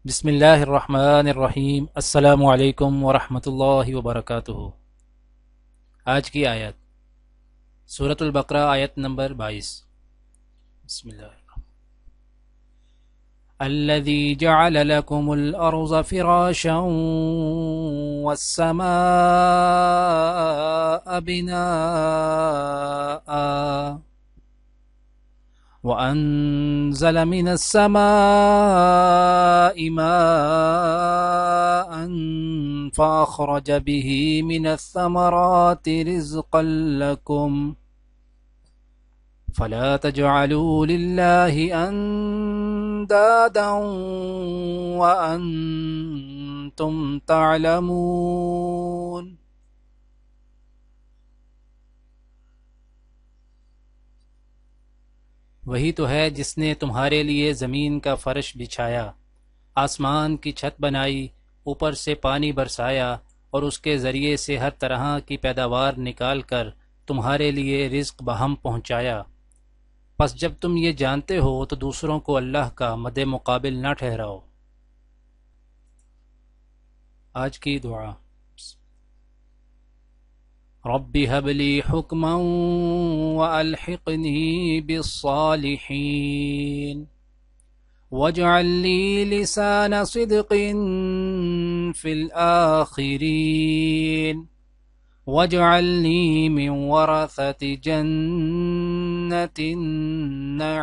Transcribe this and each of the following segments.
بسم اللہ الرحمن الرحیم۔ السلام علیکم ورحمۃ اللہ وبرکاتہ۔ آج کی آیت سورۃ البقرہ، آیت نمبر 22۔ بسم اللہ الرحمن الذی جعل لکم الارض فراشا والسماء بناء وَأَنزَلَ مِنَ السَّمَاءِ مَاءً فَأَخْرَجَ بِهِ مِنَ الثَّمَرَاتِ رِزْقًا لَكُمْ فَلَا تَجْعَلُوا لِلَّهِ أَندَادًا وَأَنْتُمْ تَعْلَمُونَ۔ وہی تو ہے جس نے تمہارے لیے زمین کا فرش بچھایا، آسمان کی چھت بنائی، اوپر سے پانی برسایا اور اس کے ذریعے سے ہر طرح کی پیداوار نکال کر تمہارے لیے رزق بہم پہنچایا۔ پس جب تم یہ جانتے ہو تو دوسروں کو اللہ کا مد مقابل نہ ٹھہراؤ۔ آج کی دعا۔ رب هب لي حكما وألحقني بالصالحين واجعل لي لسان صدق في الآخرين واجعلني من ورثة جنة النعيم۔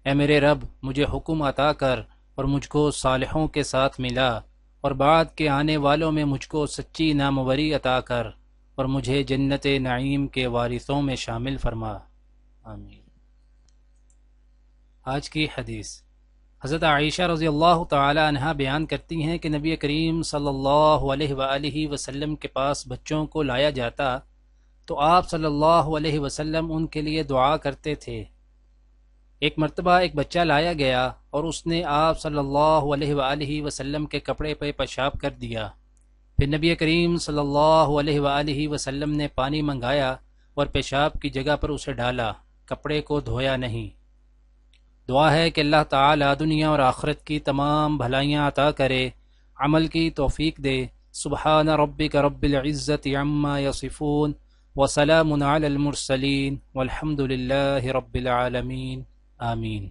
اے میرے رب، مجھے حکم عطا کر اور مجھ کو صالحوں کے ساتھ ملا، اور بعد کے آنے والوں میں مجھ کو سچی ناموری عطا کر اور مجھے جنت نعیم کے وارثوں میں شامل فرما، آمین۔ آج کی حدیث۔ حضرت عائشہ رضی اللہ تعالی عنہا بیان کرتی ہیں کہ نبی کریم صلی اللہ علیہ وآلہ وسلم کے پاس بچوں کو لایا جاتا تو آپ صلی اللہ علیہ وسلم ان کے لیے دعا کرتے تھے۔ ایک مرتبہ ایک بچہ لایا گیا اور اس نے آپ صلی اللہ علیہ وآلہ وسلم کے کپڑے پہ پیشاب کر دیا۔ پھر نبی کریم صلی اللہ علیہ وآلہ وسلم نے پانی منگایا اور پیشاب کی جگہ پر اسے ڈالا، کپڑے کو دھویا نہیں۔ دعا ہے کہ اللہ تعالی دنیا اور آخرت کی تمام بھلائیاں عطا کرے، عمل کی توفیق دے۔ سبحان ربک رب العزت عما یصفون وسلام علی المرسلین والحمد للہ رب العالمین، آمین۔